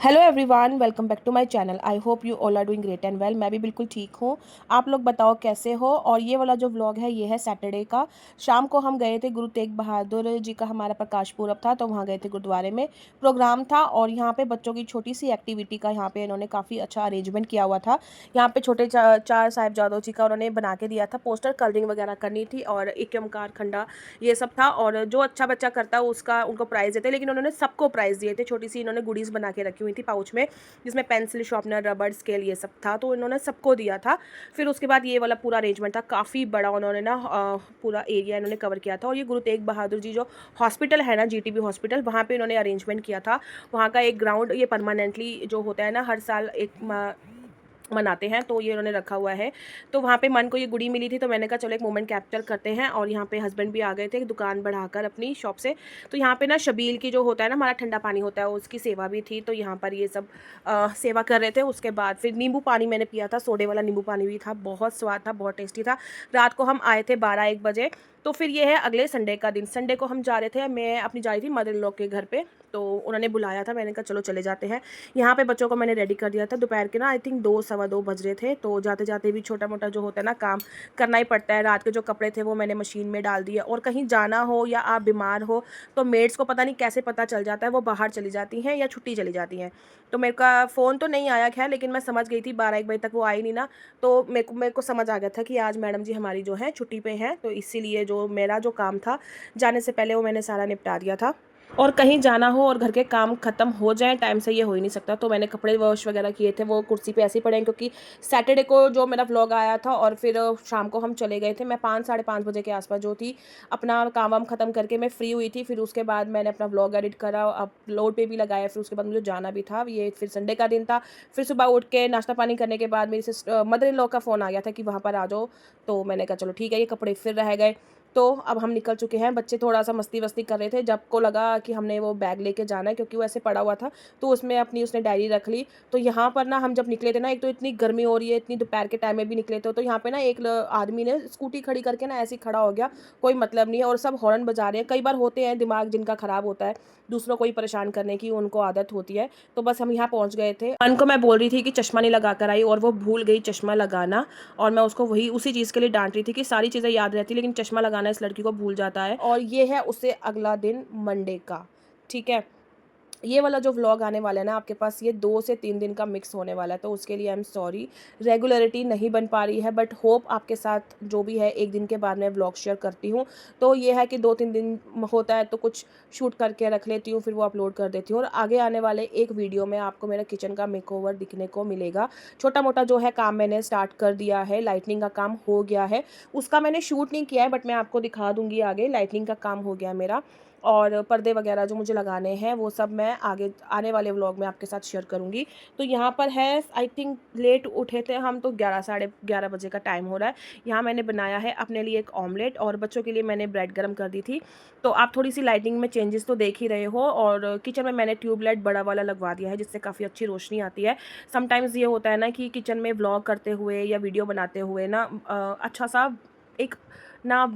Hello everyone, welcome back to my channel. I hope you all are doing great and well. मैं भी बिल्कुल ठीक हूँ। आप लोग बताओ कैसे हो। और ये वाला जो व्लॉग है ये है सैटरडे का। शाम को हम गए थे गुरु तेग बहादुर जी का हमारा प्रकाश पुरब था, तो वहाँ गए थे गुरुद्वारे में प्रोग्राम था। और यहाँ पे बच्चों की छोटी सी एक्टिविटी का यहाँ पे इन्होंने काफ़ी अच्छा अरेंजमेंट किया हुआ था। यहाँ पे छोटे चार साहिबजादों जी का उन्होंने बना के दिया था पोस्टर, कलरिंग वगैरह करनी थी और एक ओमकार खंडा ये सब था। और जो अच्छा बच्चा करता उसका उनको प्राइज़ देते, लेकिन उन्होंने सबको प्राइज़ दिए थे। छोटी सी इन्होंने गुडीज़ बना के रखी हुई थी पाउच में, जिसमें पेंसिल, शार्पनर, रबड़, स्केल ये सब था, तो इन्होंने सबको दिया था। फिर उसके बाद ये वाला पूरा अरेंजमेंट था, काफ़ी बड़ा उन्होंने ना पूरा एरिया इन्होंने कवर किया था। और ये गुरु तेग बहादुर जी जो हॉस्पिटल है ना, जीटीबी हॉस्पिटल, वहाँ पे इन्होंने अरेंजमेंट किया था। वहाँ का एक ग्राउंड ये परमानेंटली जो होता है ना, हर साल एक मनाते हैं, तो ये उन्होंने रखा हुआ है। तो वहाँ पे मन को ये गुड़ी मिली थी, तो मैंने कहा चलो एक मोमेंट कैप्चर करते हैं। और यहाँ पे हस्बैंड भी आ गए थे दुकान बढ़ाकर अपनी शॉप से। तो यहाँ पे ना शबील की जो होता है ना, हमारा ठंडा पानी होता है, उसकी सेवा भी थी। तो यहाँ पर ये सब सेवा कर रहे थे। उसके बाद फिर नींबू पानी मैंने पिया था, सोडे वाला नींबू पानी भी था, बहुत स्वाद था, बहुत टेस्टी था। रात को हम आए थे 12-1 बजे। तो फिर ये है अगले संडे का दिन। संडे को हम जा रहे थे, मैं अपनी जा रही थी मदर इन लॉ के घर पे, तो उन्होंने बुलाया था। मैंने कहा चलो चले जाते हैं। यहाँ पे बच्चों को मैंने रेडी कर दिया था। दोपहर के ना आई थिंक 2 सवा 2 बज रहे थे। तो जाते जाते भी छोटा मोटा जो होता है ना काम करना ही पड़ता है। रात के जो कपड़े थे वो मैंने मशीन में डाल दिए। और कहीं जाना हो या आप बीमार हो तो मेड्स को पता नहीं कैसे पता चल जाता है, वो बाहर चली जाती हैं या छुट्टी चली जाती हैं। तो मेरे का फ़ोन तो नहीं आया खैर, लेकिन मैं समझ गई थी 12-1 बजे तक वो आई नहीं ना। तो मेरे को समझ आ गया था कि आज मैडम जी हमारी जो है छुट्टी पे हैं। तो इसीलिए जो मेरा जो काम था जाने से पहले वो मैंने सारा निपटा दिया था। और कहीं जाना हो और घर के काम ख़त्म हो जाएँ टाइम से, ये हो ही नहीं सकता। तो मैंने कपड़े वॉश वगैरह किए थे, वो कुर्सी पे ऐसे ही पड़े हैं, क्योंकि सैटरडे को जो मेरा व्लॉग आया था और फिर शाम को हम चले गए थे। मैं 5 साढ़े 5 बजे के आसपास जो थी अपना काम वाम ख़त्म करके मैं फ्री हुई थी। फिर उसके बाद मैंने अपना व्लॉग एडिट करा, अपलोड पे भी लगाया। फिर उसके बाद मुझे जाना भी था, ये फिर संडे का दिन था। फिर सुबह उठ के नाश्ता पानी करने के बाद मेरी मदर इन लॉ का फ़ोन आ गया था कि वहाँ पर आ जाओ। तो मैंने कहा चलो ठीक है, ये कपड़े फिर रह गए। तो अब हम निकल चुके हैं। बच्चे थोड़ा-सा मस्ती-वस्ती कर रहे थे, जब को लगा कि हमने वो बैग लेके जाना है, क्योंकि वो ऐसे पड़ा हुआ था, तो उसमें अपनी उसने डायरी रख ली। तो यहाँ पर ना हम जब निकले थे ना, एक तो इतनी गर्मी हो रही है, इतनी दोपहर के टाइम में भी निकले थे, तो यहाँ पे ना एक आदमी ने स्कूटी खड़ी करके ना ऐसे ही खड़ा हो गया, कोई मतलब नहीं है, और सब हॉर्न बजा रहे हैं। कई बार होते हैं दिमाग जिनका ख़राब होता है, दूसरों को ही परेशान करने की उनको आदत होती है। तो बस हम यहाँ पहुँच गए थे। मन को मैं बोल रही थी कि चश्मा नहीं लगा कर आई, और वो भूल गई चश्मा लगाना। और मैं उसको वही उसी चीज़ के लिए डांट रही थी कि सारी चीज़ें याद रहती, लेकिन चश्मा लगाना इस लड़की को भूल जाता है। और ये है उससे अगला दिन मंडे का, ठीक है। ये वाला जो व्लॉग आने वाला है ना आपके पास, ये 2 से 3 दिन का मिक्स होने वाला है, तो उसके लिए आई एम सॉरी। रेगुलरिटी नहीं बन पा रही है, बट होप आपके साथ जो भी है 1 दिन के बाद मैं व्लॉग शेयर करती हूँ। तो ये है कि 2-3 दिन होता है तो कुछ शूट करके रख लेती हूँ, फिर वो अपलोड कर देती हूँ। और आगे आने वाले एक वीडियो में आपको मेरा किचन का मेकओवर दिखने को मिलेगा। छोटा मोटा जो है काम मैंने स्टार्ट कर दिया है, लाइटनिंग का काम हो गया है। उसका मैंने शूट नहीं किया है, बट मैं आपको दिखा दूँगी आगे। लाइटनिंग का काम हो गया है मेरा, और पर्दे वगैरह जो मुझे लगाने हैं वो सब मैं आगे आने वाले व्लॉग में आपके साथ शेयर करूँगी। तो यहाँ पर है, आई थिंक लेट उठे थे हम, तो 11 साढ़े 11 बजे का टाइम हो रहा है। यहाँ मैंने बनाया है अपने लिए एक ऑमलेट, और बच्चों के लिए मैंने ब्रेड गर्म कर दी थी। तो आप थोड़ी सी लाइटिंग में चेंजेस तो देख ही रहे हो। और किचन में मैंने ट्यूबलाइट बड़ा वाला लगवा दिया है, जिससे काफ़ी अच्छी रोशनी आती है। समटाइम्स ये होता है ना कि किचन में व्लॉग करते हुए या वीडियो बनाते हुए ना अच्छा सा एक ना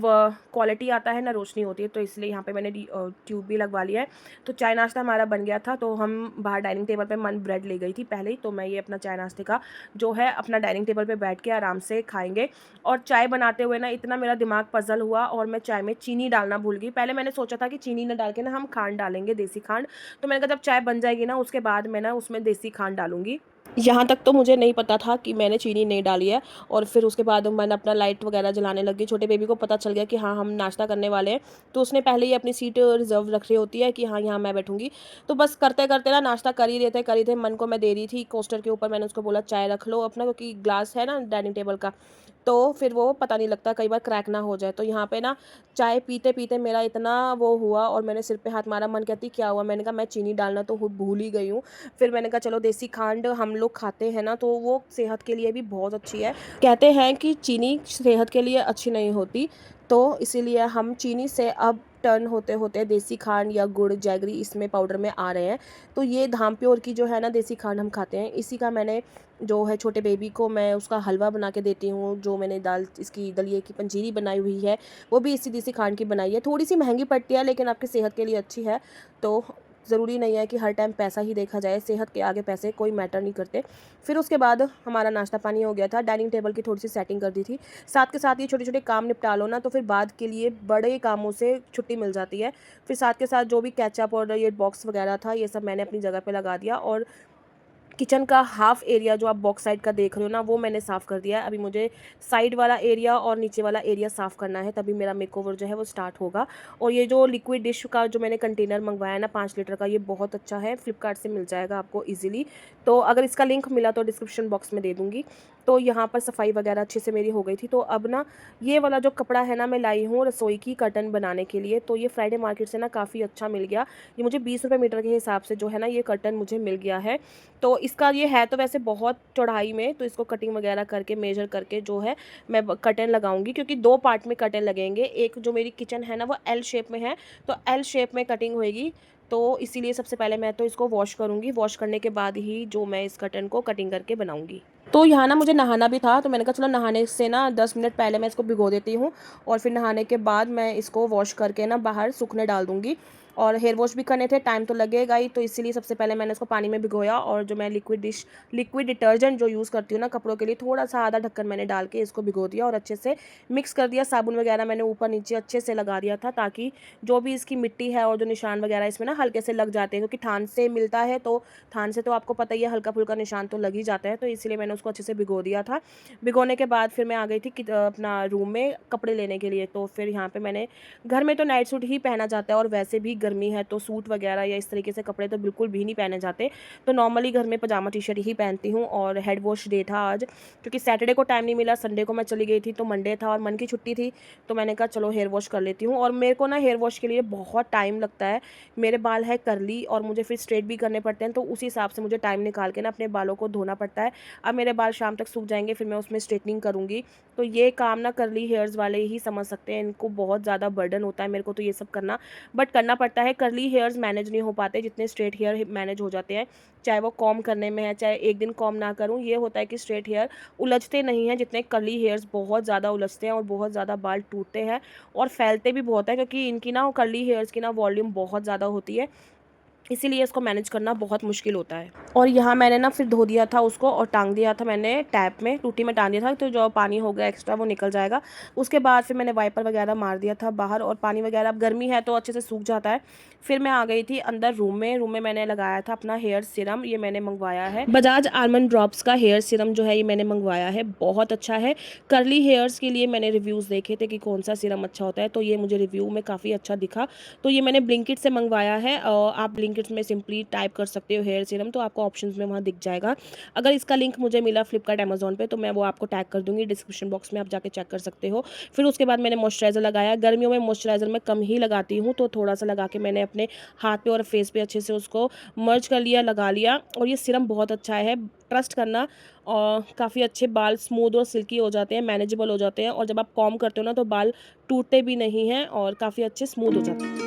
क्वालिटी आता है, ना रोशनी होती है। तो इसलिए यहाँ पे मैंने ट्यूब भी लगवा लिया है। तो चाय नाश्ता हमारा बन गया था, तो हम बाहर डाइनिंग टेबल पे मन ब्रेड ले गई थी पहले ही, तो मैं ये अपना चाय नाश्ते का जो है अपना डाइनिंग टेबल पे बैठ के आराम से खाएंगे। और चाय बनाते हुए ना इतना मेरा दिमाग पजल हुआ, और मैं चाय में चीनी डालना भूल गई। पहले मैंने सोचा था कि चीनी ना डाल के ना हम खांड डालेंगे, देसी खांड। तो मैंने कहा जब चाय बन जाएगी ना उसके बाद मैं ना उसमें देसी खांड डालूंगी। यहाँ तक तो मुझे नहीं पता था कि मैंने चीनी नहीं डाली है। और फिर उसके बाद मैंने अपना लाइट वगैरह जलाने लगी। छोटे बेबी को पता चल गया कि हाँ हम नाश्ता करने वाले हैं, तो उसने पहले ही अपनी सीट रिजर्व रख रही होती है कि हाँ यहाँ मैं बैठूंगी। तो बस करते करते ना नाश्ता कर ही थे। मन को मैं दे रही थी कोस्टर के ऊपर, मैंने उसको बोला चाय रख लो अपना, क्योंकि ग्लास है ना डाइनिंग टेबल का, तो फिर वो पता नहीं लगता, कई बार क्रैक ना हो जाए। तो यहाँ पे ना चाय पीते पीते मेरा इतना वो हुआ, और मैंने सिर पे हाथ मारा। मन कहती क्या हुआ, मैंने कहा मैं चीनी डालना तो भूल ही गई हूँ। फिर मैंने कहा चलो देसी खांड हम लोग खाते हैं ना, तो वो सेहत के लिए भी बहुत अच्छी है। कहते हैं कि चीनी सेहत के लिए अच्छी नहीं होती, तो इसीलिए हम चीनी से अब टर्न होते होते देसी खांड या गुड़ जैगरी इसमें पाउडर में आ रहे हैं। तो ये धामप्योर की जो है ना देसी खांड हम खाते हैं। इसी का मैंने जो है छोटे बेबी को मैं उसका हलवा बना के देती हूँ। जो मैंने दाल इसकी दलिए की पंजीरी बनाई हुई है वो भी इसी देसी खांड की बनाई है। थोड़ी सी महंगी पड़ती है लेकिन आपकी सेहत के लिए अच्छी है। तो ज़रूरी नहीं है कि हर टाइम पैसा ही देखा जाए, सेहत के आगे पैसे कोई मैटर नहीं करते। फिर उसके बाद हमारा नाश्ता पानी हो गया था, डाइनिंग टेबल की थोड़ी सी सेटिंग कर दी थी। साथ के साथ ये छोटे छोटे काम निपटा लो ना तो फिर बाद के लिए बड़े कामों से छुट्टी मिल जाती है। फिर साथ के साथ जो भी केचप और ये बॉक्स वगैरह था ये सब मैंने अपनी जगह पे लगा दिया, और किचन का हाफ एरिया जो आप बॉक्स साइड का देख रहे हो ना वो मैंने साफ़ कर दिया है। अभी मुझे साइड वाला एरिया और नीचे वाला एरिया साफ़ करना है, तभी मेरा मेकओवर जो है वो स्टार्ट होगा। और ये जो लिक्विड डिश का जो मैंने कंटेनर मंगवाया है ना 5 लीटर का, ये बहुत अच्छा है, फ्लिपकार्ट से मिल जाएगा आपको ईजिली। तो अगर इसका लिंक मिला तो डिस्क्रिप्शन बॉक्स में दे दूँगी। तो यहाँ पर सफाई वगैरह अच्छे से मेरी हो गई थी। तो अब ना ये वाला जो कपड़ा है ना मैं लाई हूँ रसोई की कर्टन बनाने के लिए। तो ये फ्राइडे मार्केट से ना काफ़ी अच्छा मिल गया। ये मुझे 20 रुपये मीटर के हिसाब से जो है ना ये कर्टन मुझे मिल गया है। तो इसका ये है तो वैसे बहुत चौड़ाई में, तो इसको कटिंग वगैरह करके मेजर करके जो है मैं कर्टन लगाऊंगी, क्योंकि 2 पार्ट में कर्टन लगेंगे। एक जो मेरी किचन है ना वो एल शेप में है, तो एल शेप में कटिंग होएगी। तो इसीलिए सबसे पहले मैं तो इसको वॉश करूँगी, वॉश करने के बाद ही जो मैं इस कर्टन को कटिंग करके बनाऊँगी। तो यहाँ ना मुझे नहाना भी था, तो मैंने कहा चलो नहाने से ना 10 मिनट पहले मैं इसको भिगो देती हूँ, और फिर नहाने के बाद मैं इसको वॉश करके ना बाहर सूखने डाल दूँगी। और हेयर वॉश भी करने थे, टाइम तो लगेगा ही, तो इसीलिए सबसे पहले मैंने इसको पानी में भिगोया। और जो मैं लिक्विड डिटर्जेंट जो यूज़ करती हूँ ना कपड़ों के लिए, थोड़ा सा आधा ढक्कन मैंने डाल के इसको भिगो दिया और अच्छे से मिक्स कर दिया। साबुन वगैरह मैंने ऊपर नीचे अच्छे से लगा दिया था, ताकि जो भी इसकी मिट्टी है और जो निशान वगैरह इसमें ना हल्के से लग जाते हैं, क्योंकि थान से मिलता है तो थान से तो आपको पता ही है हल्का फुल्का निशान तो लग ही जाता है। तो इसलिए मैंने उसको अच्छे से भिगो दिया था। भिगोने के बाद फिर मैं आ गई थी अपना रूम में कपड़े लेने के लिए। तो फिर यहाँ पे मैंने, घर में तो नाइट सूट ही पहना जाता है, और वैसे भी गर्मी है तो सूट वगैरह या इस तरीके से कपड़े तो बिल्कुल भी नहीं पहने जाते। तो नॉर्मली घर में पजामा टी शर्ट ही पहनती हूँ। और हेड वॉश डे था आज, क्योंकि सैटरडे को टाइम नहीं मिला, संडे को मैं चली गई थी, तो मंडे था और मन की छुट्टी थी, तो मैंने कहा चलो हेयर वॉश कर लेती हूँ। और मेरे को ना हेयर वॉश के लिए बहुत टाइम लगता है। मेरे बाल है करली और मुझे फिर स्ट्रेट भी करने पड़ते हैं, तो उसी हिसाब से मुझे टाइम निकाल के ना अपने बालों को धोना पड़ता है। अब मेरे बाल शाम तक सूख जाएंगे, फिर मैं उसमें स्ट्रेटनिंग करूँगी। तो ये काम ना करली हेयर्स वाले ही समझ सकते हैं, इनको बहुत ज़्यादा बर्डन होता है। मेरे को तो ये सब करना बट करना पड़ता है। कर्ली हेयर्स मैनेज नहीं हो पाते जितने स्ट्रेट हेयर मैनेज हो जाते हैं, चाहे वो कॉम करने में है, चाहे एक दिन कॉम ना करूँ। ये होता है कि स्ट्रेट हेयर उलझते नहीं हैं जितने कर्ली हेयर्स बहुत ज़्यादा उलझते हैं, और बहुत ज़्यादा बाल टूटते हैं और फैलते भी बहुत है, क्योंकि इनकी ना कर्ली हेयर्स की ना वॉल्यूम बहुत ज़्यादा होती है, इसीलिए इसको मैनेज करना बहुत मुश्किल होता है। और यहाँ मैंने ना फिर धो दिया था उसको और टांग दिया था मैंने टैप में, टूटी में टांग दिया था, तो जो पानी हो गया एक्स्ट्रा वो निकल जाएगा। उसके बाद फिर मैंने वाइपर वगैरह मार दिया था बाहर, और पानी वगैरह अब गर्मी है तो अच्छे से सूख जाता है। फिर मैं आ गई थी अंदर रूम में मैंने लगाया था अपना हेयर सीरम। ये मैंने मंगवाया है बजाज आलमंड ड्रॉप्स का हेयर सीरम जो है, ये मैंने मंगवाया है, बहुत अच्छा है। कर्ली हेयर्स के लिए मैंने रिव्यूज़ देखे थे कि कौन सा सीरम अच्छा होता है, तो ये मुझे रिव्यू में काफ़ी अच्छा दिखा। तो ये मैंने ब्लिंकिट से मंगवाया है। आप ब्लिंकिट में सिंपली टाइप कर सकते हो हेयर सीरम, तो आपको ऑप्शंस में वहाँ दिख जाएगा। अगर इसका लिंक मुझे मिला फ्लिपकार्ट अमेजोन पे तो मैं वो आपको टैग कर दूँगी डिस्क्रिप्शन बॉक्स में, आप जाके चेक कर सकते हो। फिर उसके बाद मैंने मॉइस्चराइज़र लगाया। गर्मियों में मॉइस्चराइज़र मैं कम ही लगाती हूँ, तो थोड़ा सा लगा के मैंने अपने हाथ पे और फेस पे अच्छे से उसको मर्ज कर लिया, लगा लिया। और ये सीरम बहुत अच्छा है, ट्रस्ट करना। और काफ़ी अच्छे बाल स्मूथ और सिल्की हो जाते हैं, मैनेजेबल हो जाते हैं, और जब आप कॉम करते हो ना तो बाल टूटते भी नहीं हैं और काफ़ी अच्छे स्मूथ हो जाते हैं।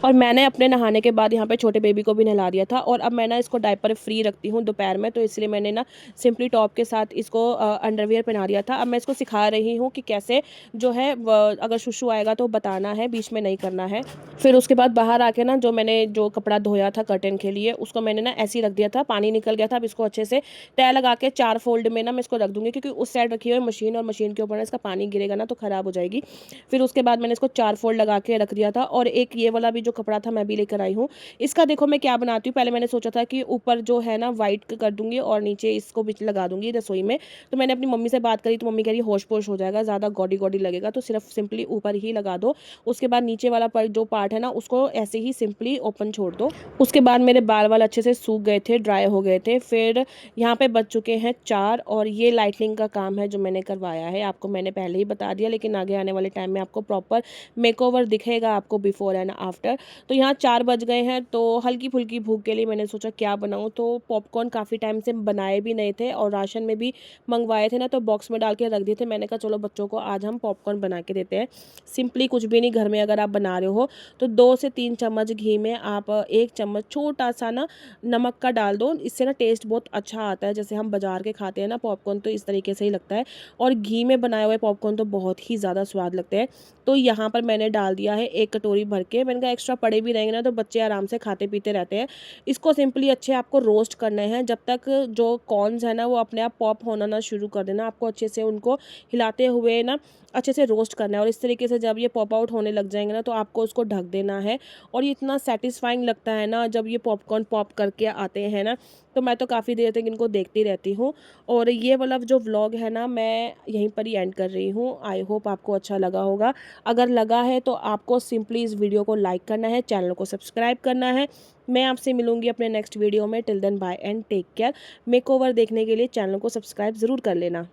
और मैंने अपने नहाने के बाद यहाँ पे छोटे बेबी को भी नहला दिया था, और अब मैं ना इसको डायपर फ्री रखती हूँ दोपहर में, तो इसलिए मैंने ना सिंपली टॉप के साथ इसको अंडरवियर पहना दिया था। अब मैं इसको सिखा रही हूँ कि कैसे जो है अगर शुशु आएगा तो बताना है, बीच में नहीं करना है। फिर उसके बाद बाहर आके ना जो मैंने जो कपड़ा धोया था कर्टन के लिए उसको मैंने ना ऐसे ही रख दिया था, पानी निकल गया था। अब इसको अच्छे से तय लगा के 4 फोल्ड में ना मैं इसको रख दूँगी, क्योंकि उस साइड रखी हुई है मशीन, और मशीन के ऊपर ना इसका पानी गिरेगा ना तो ख़राब हो जाएगी। फिर उसके बाद मैंने इसको 4 फोल्ड लगा के रख दिया था। और एक ये वाला भी जो कपड़ा था मैं भी लेकर आई हूँ। इसका देखो मैं क्या बनाती हूँ, पहले मैंने सोचा था कि ऊपर जो है ना वाइट कर दूँगी और नीचे इसको भी लगा दूँगी रसोई में। तो मैंने अपनी मम्मी से बात करी तो मम्मी कह रही होश-पोश हो जाएगा, ज़्यादा गॉडी-गॉडी लगेगा तो सिर्फ़ सिंपली ऊपर ही लगा दो। उसके बाद नीचे वाला जो पार्ट है ना उसको ऐसे ही सिंपली ओपन छोड़ दो। उसके बाद मेरे बाल अच्छे से सूख गए थे, ड्राई हो गए थे। फिर यहाँ पे बज चुके हैं 4 और ये लाइटनिंग का काम है जो मैंने करवाया है। आपको मैंने पहले ही बता दिया, लेकिन आगे आने वाले टाइम में आपको प्रॉपर मेकओवर दिखेगा आपको बिफोर एंड आफ्टर। तो यहाँ 4 बज गए हैं तो हल्की-फुल्की भूख के लिए मैंने सोचा क्या बनाऊँ, तो पॉपकॉर्न काफ़ी टाइम से बनाए भी नहीं थे और राशन में भी मंगवाए थे ना, तो बॉक्स में डाल के रख दिए थे। मैंने कहा चलो बच्चों को आज हम पॉपकॉर्न बना के देते हैं। सिंपली कुछ भी नहीं, घर में अगर आप बना रहे हो तो 2 से 3 चम्मच घी में आप 1 चम्मच छोटा-सा ना नमक का डाल दो। इससे ना टेस्ट बहुत अच्छा आता है। जैसे हम बाज़ार के खाते हैं ना पॉपकॉर्न, तो इस तरीके से ही लगता है और घी में बनाए हुए पॉपकॉर्न तो बहुत ही ज़्यादा स्वाद लगते हैं। तो यहाँ पर मैंने डाल दिया है 1 कटोरी भर के। मैंने कहा एक्स्ट्रा पड़े भी रहेंगे ना तो बच्चे आराम से खाते पीते रहते हैं। इसको सिंपली अच्छे आपको रोस्ट करने हैं जब तक जो कॉर्न्स है ना वो अपने आप पॉप होना ना शुरू कर देना। आपको अच्छे से उनको हिलाते हुए ना अच्छे से रोस्ट करना है और इस तरीके से जब ये पॉप आउट होने लग जाएंगे ना तो आपको उसको ढक देना है। और ये इतना सेटिस्फाइंग लगता है ना जब ये पॉपकॉर्न पॉप करके आते हैं ना, तो मैं तो काफ़ी देर तक इनको देखती रहती हूँ। और ये वाला जो व्लॉग है ना मैं यहीं पर ही एंड कर रही हूँ। आई होप आपको अच्छा लगा होगा। अगर लगा है तो आपको सिंपली इस वीडियो को लाइक करना है, चैनल को सब्सक्राइब करना है। मैं आपसे मिलूंगी अपने नेक्स्ट वीडियो में। Till then bye and take care. Makeover देखने के लिए चैनल को सब्सक्राइब ज़रूर कर लेना।